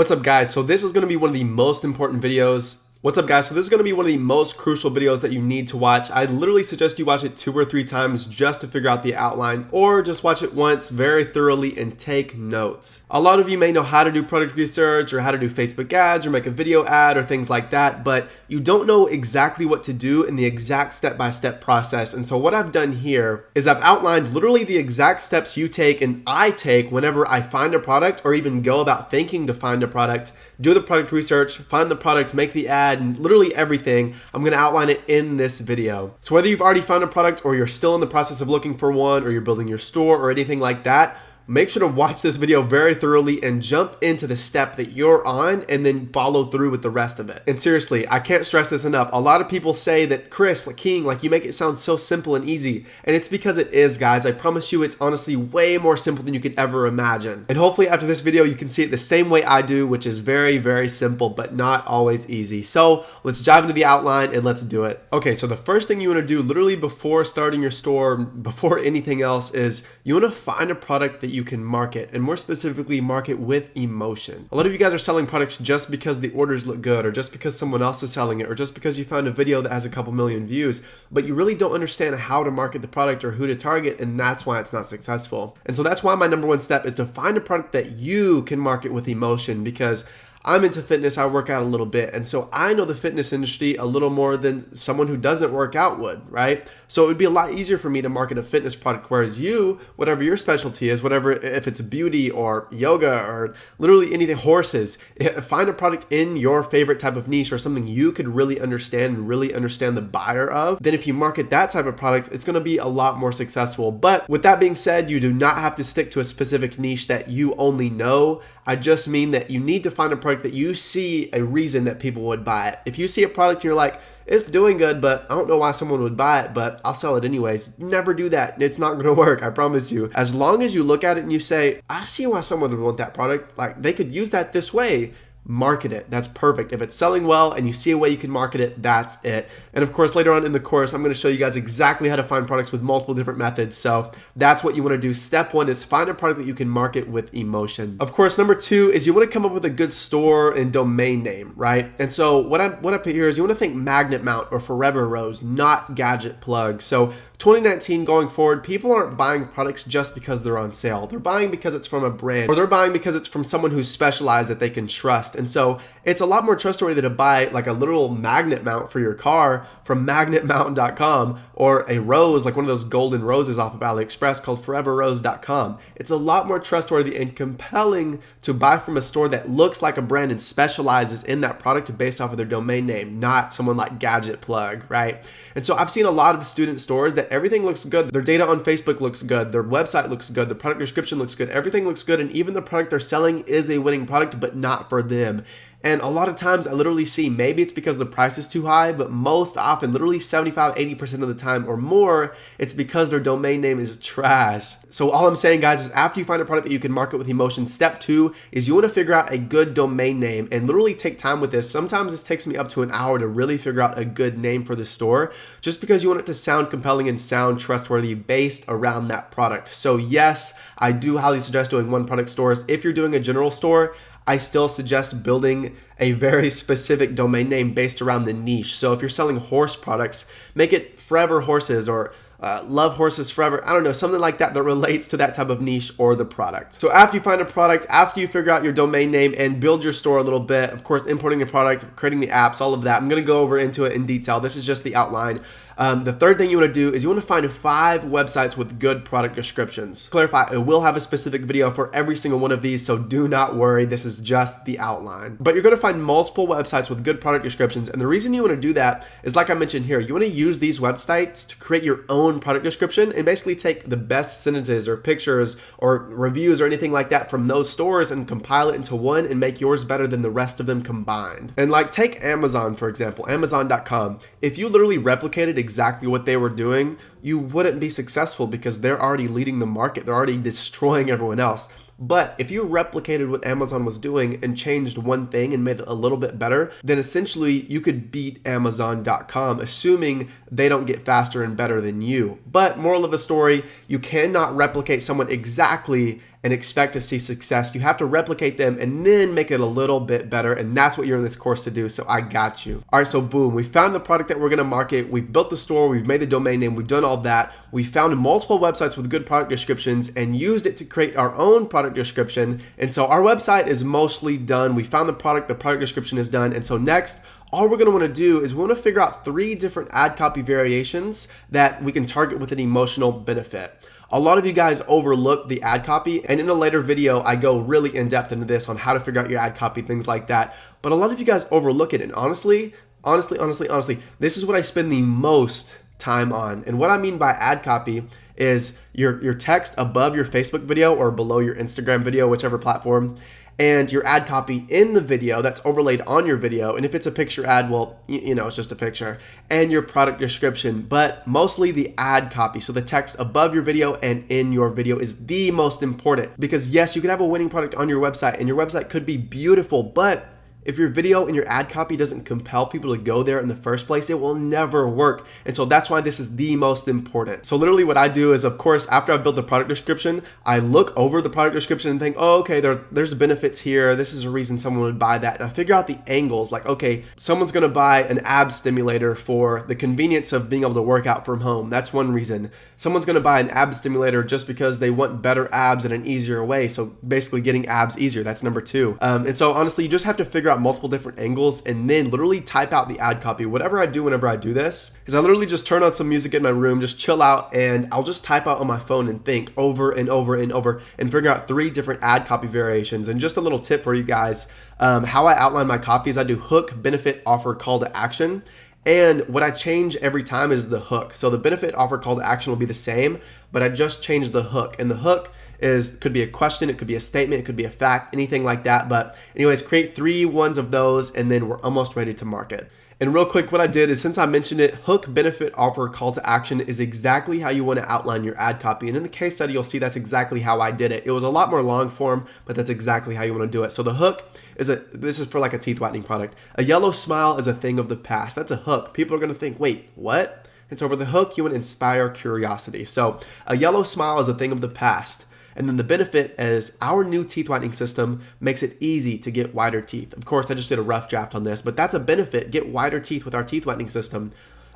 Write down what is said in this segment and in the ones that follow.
What's up, guys? So this is going to be one of the most important videos. What's up, guys? So this is going to be one of the most crucial videos that you need to watch. I literally suggest you watch it 2 or 3 times just to figure out the outline, or just watch it once very thoroughly and take notes. A lot of you may know how to do product research or how to do Facebook ads or make a video ad or things like that, but you don't know exactly what to do in the exact step-by-step process. And so what I've done here is I've outlined literally the exact steps you take and I take whenever I find a product or even go about thinking to find a product, do the product research, find the product, make the ad, and literally everything. I'm going to outline it in this video. So whether you've already found a product or you're still in the process of looking for one, or you're building your store or anything like that, make sure to watch this video very thoroughly and jump into the step that you're on and then follow through with the rest of it. And seriously, I can't stress this enough. A lot of people say that, Chris, King, you make it sound so simple and easy. And it's because it is, guys. I promise you, it's honestly way more simple than you could ever imagine. And hopefully after this video, you can see it the same way I do, which is very, very simple, but not always easy. So let's dive into the outline and let's do it. Okay, so the first thing you want to do literally before starting your store, before anything else, is you want to find a product that you can market, and more specifically market with emotion. A lot of you guys are selling products just because the orders look good, or just because someone else is selling it, or just because you found a video that has a couple million views, but you really don't understand how to market the product or who to target, and that's why it's not successful. And so that's why my number one step is to find a product that you can market with emotion, because I'm into fitness, I work out a little bit, and so I know the fitness industry a little more than someone who doesn't work out would, right? So it would be a lot easier for me to market a fitness product, whereas you, whatever your specialty is, whatever, if it's beauty or yoga or literally anything, horses, find a product in your favorite type of niche or something you could really understand and really understand the buyer of. Then if you market that type of product, it's gonna be a lot more successful. But with that being said, you do not have to stick to a specific niche that you only know. I just mean that you need to find a product that you see a reason that people would buy it. If you see a product and you're like, it's doing good, but I don't know why someone would buy it, but I'll sell it anyways. Never do that. It's not gonna work, I promise you. As long as you look at it and you say, I see why someone would want that product. They could use that this way. Market it. That's perfect. If it's selling well and you see a way you can market it, that's it. And of course, later on in the course, I'm going to show you guys exactly how to find products with multiple different methods. So that's what you want to do. Step 1 is find a product that you can market with emotion. Of course, number 2 is you want to come up with a good store and domain name, right? And so what I put here is you want to think magnet mount or forever rose, not gadget plug. So 2019 going forward, people aren't buying products just because they're on sale. They're buying because it's from a brand, or they're buying because it's from someone who's specialized that they can trust. And so it's a lot more trustworthy to buy like a literal magnet mount for your car from magnetmountain.com, or a rose, like one of those golden roses off of AliExpress called foreverrose.com. It's a lot more trustworthy and compelling to buy from a store that looks like a brand and specializes in that product based off of their domain name, not someone like Gadget Plug, right? And so I've seen a lot of student stores that everything looks good. Their data on Facebook looks good. Their website looks good. The product description looks good. Everything looks good. And even the product they're selling is a winning product, but not for them. And a lot of times I literally see, maybe it's because the price is too high, but most often, literally 75-80% of the time or more, it's because their domain name is trash. So all I'm saying, guys, is after you find a product that you can market with emotion, step 2 is you want to figure out a good domain name and literally take time with this. Sometimes this takes me up to an hour to really figure out a good name for the store, just because you want it to sound compelling and sound trustworthy based around that product. So yes, I do highly suggest doing one product stores. If you're doing a general store, I still suggest building a very specific domain name based around the niche. So if you're selling horse products, make it Forever Horses or Love Horses Forever. I don't know, something like that that relates to that type of niche or the product. So after you find a product, after you figure out your domain name and build your store a little bit, of course, importing the product, creating the apps, all of that, I'm going to go over into it in detail. This is just the outline. The third thing you want to do is you want to find 5 websites with good product descriptions. To clarify, I will have a specific video for every single one of these, so do not worry. This is just the outline. But you're going to find multiple websites with good product descriptions. And the reason you want to do that is, like I mentioned here, you want to use these websites to create your own product description and basically take the best sentences or pictures or reviews or anything like that from those stores and compile it into one and make yours better than the rest of them combined. And like, take Amazon, for example, Amazon.com. If you literally replicated exactly what they were doing, you wouldn't be successful because they're already leading the market. They're already destroying everyone else. But if you replicated what Amazon was doing and changed one thing and made it a little bit better, then essentially you could beat Amazon.com, assuming they don't get faster and better than you. But moral of the story, you cannot replicate someone exactly and expect to see success. You have to replicate them and then make it a little bit better, and that's what you're in this course to do, so I got you. All right, so boom, we found the product that we're gonna market, we've built the store, we've made the domain name, we've done all that. We found multiple websites with good product descriptions and used it to create our own product description, and so our website is mostly done. We found the product description is done, and so next, all we're gonna wanna do is we wanna figure out 3 different ad copy variations that we can target with an emotional benefit. A lot of you guys overlook the ad copy, and in a later video, I go really in depth into this on how to figure out your ad copy, things like that. But a lot of you guys overlook it, and honestly, this is what I spend the most time on. And what I mean by ad copy is your text above your Facebook video or below your Instagram video, whichever platform, and your ad copy in the video that's overlaid on your video. And if it's a picture ad, well, you know, it's just a picture, and your product description, but mostly the ad copy. So the text above your video and in your video is the most important, because yes, you could have a winning product on your website and your website could be beautiful, but if your video and your ad copy doesn't compel people to go there in the first place, it will never work. And so that's why this is the most important. So literally what I do is, of course, after I build the product description, I look over the product description and think, oh, okay, there's benefits here. This is a reason someone would buy that. And I figure out the angles, like, okay, someone's gonna buy an ab stimulator for the convenience of being able to work out from home. That's one reason. Someone's gonna buy an ab stimulator just because they want better abs in an easier way. So basically getting abs easier, that's number 2. And so honestly, you just have to figure out multiple different angles and then literally type out the ad copy. Whatever I do whenever I do this is I literally just turn on some music in my room, just chill out, and I'll just type out on my phone and think over and over and over and figure out 3 different ad copy variations. And just a little tip for you guys, how I outline my copy is I do hook, benefit, offer, call to action. And what I change every time is the hook. So the benefit, offer, call to action will be the same, but I just change the hook. And the hook could be a question, it could be a statement, it could be a fact, anything like that. But anyways, create 3 ones of those and then we're almost ready to market. And real quick, what I did is, since I mentioned it, hook, benefit, offer, call to action is exactly how you want to outline your ad copy. And in the case study, you'll see that's exactly how I did it. It was a lot more long form, but that's exactly how you want to do it. So the hook this is for like a teeth whitening product. A yellow smile is a thing of the past. That's a hook. People are going to think, wait, what? And so for the hook, you want to inspire curiosity. So a yellow smile is a thing of the past. And then the benefit is our new teeth whitening system makes it easy to get whiter teeth. Of course, I just did a rough draft on this, but that's a benefit. Get whiter teeth with our teeth whitening system.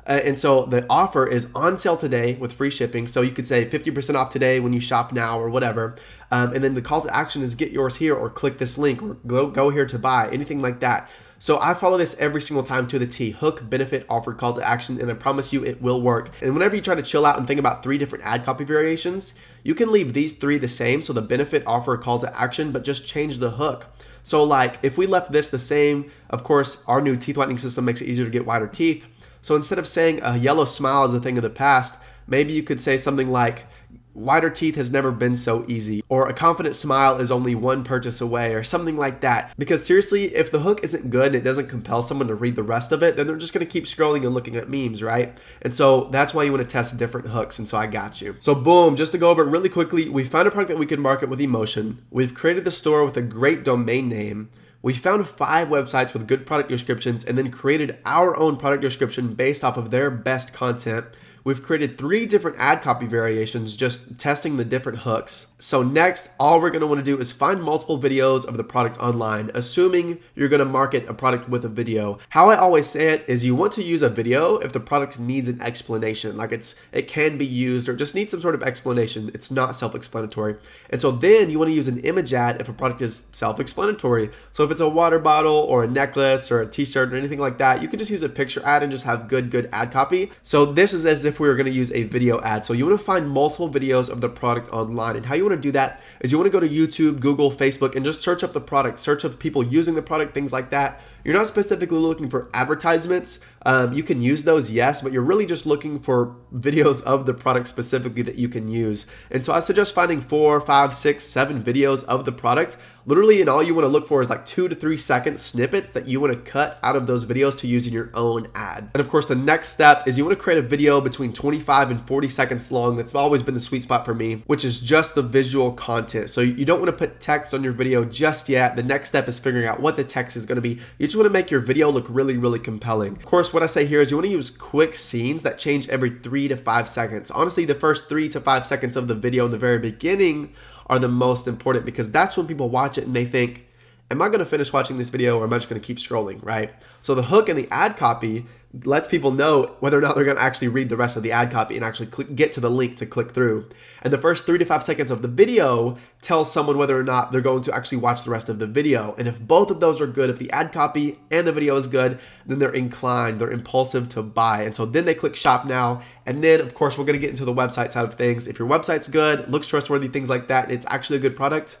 And so the offer is on sale today with free shipping. So you could say 50% off today when you shop now or whatever. And then the call to action is get yours here or click this link or go here to buy, anything like that. So I follow this every single time to the T. Hook, benefit, offer, call to action, and I promise you it will work. And whenever you try to chill out and think about 3 different ad copy variations, you can leave these 3 the same, so the benefit, offer, call to action, but just change the hook. So like if we left this the same, of course, our new teeth whitening system makes it easier to get whiter teeth. So instead of saying a yellow smile is a thing of the past, maybe you could say something like, whiter teeth has never been so easy, or a confident smile is only 1 purchase away, or something like that. Because seriously, if the hook isn't good and it doesn't compel someone to read the rest of it, then they're just gonna keep scrolling and looking at memes, right? And so that's why you wanna test different hooks, and so I got you. So boom, just to go over it really quickly, we found a product that we can market with emotion. We've created the store with a great domain name. We found 5 websites with good product descriptions and then created our own product description based off of their best content. We've created 3 different ad copy variations, just testing the different hooks. So next, all we're gonna wanna do is find multiple videos of the product online, assuming you're gonna market a product with a video. How I always say it is you want to use a video if the product needs an explanation, like it can be used or just needs some sort of explanation. It's not self-explanatory. And so then you wanna use an image ad if a product is self-explanatory. So if it's a water bottle or a necklace or a t-shirt or anything like that, you can just use a picture ad and just have good ad copy. So this is as if we were going to use a video ad. So you want to find multiple videos of the product online, and how you want to do that is you want to go to YouTube, Google, Facebook, and just search up the product, search up people using the product, things like that. You're not specifically looking for advertisements. You can use those, yes, but you're really just looking for videos of the product specifically that you can use. And so I suggest finding 4, 5, 6, 7 videos of the product. Literally, and all you want to look for is like 2 to 3 second snippets that you want to cut out of those videos to use in your own ad. And of course, the next step is you want to create a video between 25 and 40 seconds long. That's always been the sweet spot for me, which is just the visual content. So you don't want to put text on your video just yet. The next step is figuring out what the text is going to be. You just want to make your video look really compelling. Of course, what I say here is you want to use quick scenes that change every 3 to 5 seconds. Honestly, the first 3 to 5 seconds of the video in the very beginning are the most important, because that's when people watch it and they think, am I going to finish watching this video, or am I just going to keep scrolling, right? So the hook and the ad copy lets people know whether or not they're going to actually read the rest of the ad copy and actually get to the link to click through. And the first 3 to 5 seconds of the video tells someone whether or not they're going to actually watch the rest of the video. And if both of those are good, if the ad copy and the video is good, then they're inclined, they're impulsive to buy. And so then they click shop now. And then of course, we're going to get into the website side of things. If your website's good, looks trustworthy, things like that, and it's actually a good product,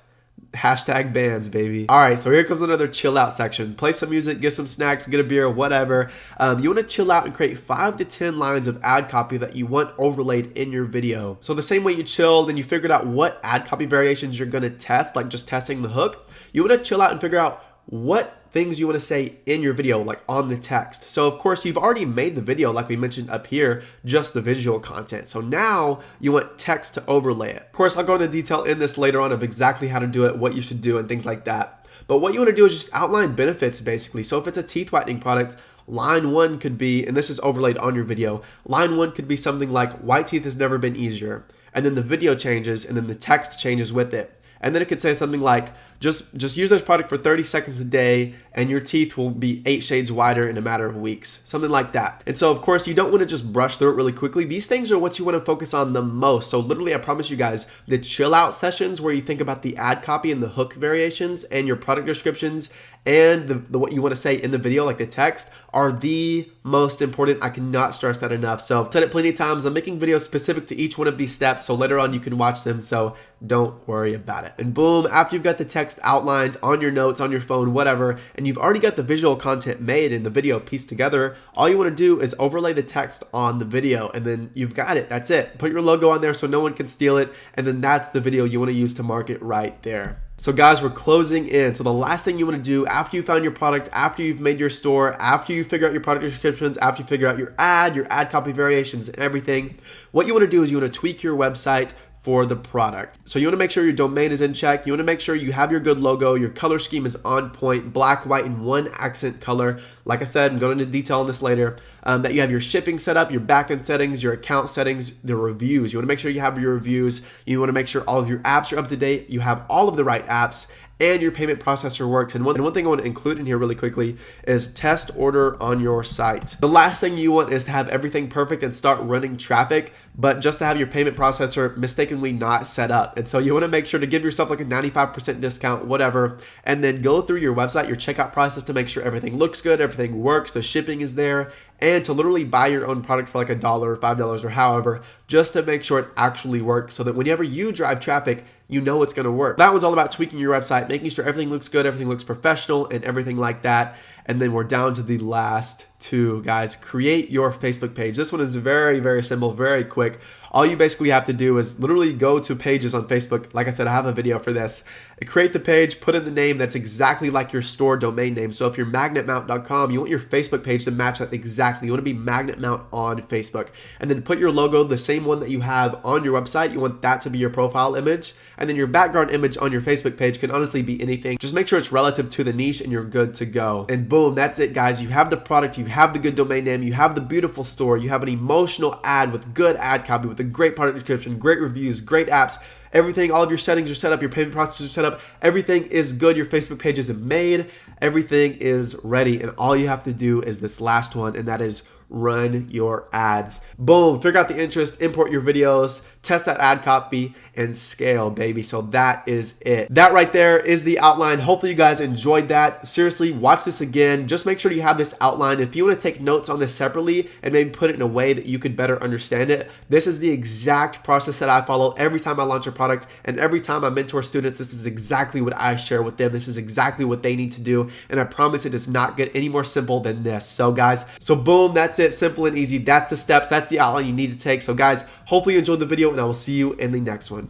hashtag bands, baby. All right, so here comes another chill out section. Play some music, get some snacks, get a beer, whatever. You want to chill out and create 5 to 10 lines of ad copy that you want overlaid in your video. So the same way you chilled and you figured out what ad copy variations you're going to test, like just testing the hook, you want to chill out and figure out what things you want to say in your video, like on the text. So of course, you've already made the video, like we mentioned up here, just the visual content. So now you want text to overlay it. Of course, I'll go into detail in this later on of exactly how to do it, what you should do, and things like that. But what you want to do is just outline benefits, basically. So if it's a teeth whitening product, line 1 could be, and this is overlaid on your video, line 1 could be something like, white teeth has never been easier. And then the video changes, and then the text changes with it. And then it could say something like, just use this product for 30 seconds a day and your teeth will be 8 shades whiter in a matter of weeks, something like that. And so of course, you don't want to just brush through it really quickly. These things are what you want to focus on the most. So literally, I promise you guys, the chill out sessions where you think about the ad copy and the hook variations and your product descriptions and the what you want to say in the video, like the text, are the most important. I cannot stress that enough. So I've said it plenty of times. I'm making videos specific to each one of these steps, so later on you can watch them, so don't worry about it. And boom, after you've got the text outlined on your notes, on your phone, whatever, and you've already got the visual content made and the video pieced together, all you want to do is overlay the text on the video, and then you've got it. That's it. Put your logo on there so no one can steal it, and then that's the video you want to use to market right there. So guys, we're closing in. So the last thing you want to do after you found your product, after you've made your store, after you figure out your product descriptions, after you figure out your ad copy variations and everything, what you want to do is you want to tweak your website for the product. So you want to make sure your domain is in check. You want to make sure you have your good logo, your color scheme is on point, black, white, and 1 accent color. Like I said, I'm going into detail on this later. That you have your shipping set up, your backend settings, your account settings, the reviews. You want to make sure you have your reviews. You want to make sure all of your apps are up to date. You have all of the right apps, and your payment processor works. And one thing I want to include in here really quickly is test order on your site. The last thing you want is to have everything perfect and start running traffic, but just to have your payment processor mistakenly not set up. And so you want to make sure to give yourself like a 95% discount, whatever, and then go through your website, your checkout process to make sure everything looks good, everything works, the shipping is there, and to literally buy your own product for like $1 or $5 or however, just to make sure it actually works, so that whenever you drive traffic, you know it's going to work. That one's all about tweaking your website, making sure everything looks good, everything looks professional, and everything like that. And then we're down to the last 2, guys. Create your Facebook page. This one is very, very simple, very quick. All you basically have to do is literally go to pages on Facebook. Like I said, I have a video for this. Create the page, put in the name that's exactly like your store domain name. So if you're magnetmount.com, you want your Facebook page to match that exactly. You want to be magnetmount on Facebook. And then put your logo, the same one that you have on your website. You want that to be your profile image. And then your background image on your Facebook page can honestly be anything. Just make sure it's relative to the niche and you're good to go. And boom, that's it, guys. You have the product, you have the good domain name, you have the beautiful store, you have an emotional ad with good ad copy, with a great product description, great reviews, great apps. Everything, all of your settings are set up, your payment processes are set up, everything is good, your Facebook page is made, everything is ready, and all you have to do is this last one, and that is run your ads. Boom, figure out the interest, import your videos, test that ad copy, and scale, baby. So that is it. That right there is the outline. Hopefully you guys enjoyed that. Seriously, watch this again. Just make sure you have this outline. If you want to take notes on this separately and maybe put it in a way that you could better understand it, this is the exact process that I follow every time I launch a product, and every time I mentor students, this is exactly what I share with them. This is exactly what they need to do, and I promise it does not get any more simple than this. So guys, boom, that's it. Simple and easy. That's the steps. That's the outline you need to take. So guys, hopefully you enjoyed the video, and I will see you in the next one.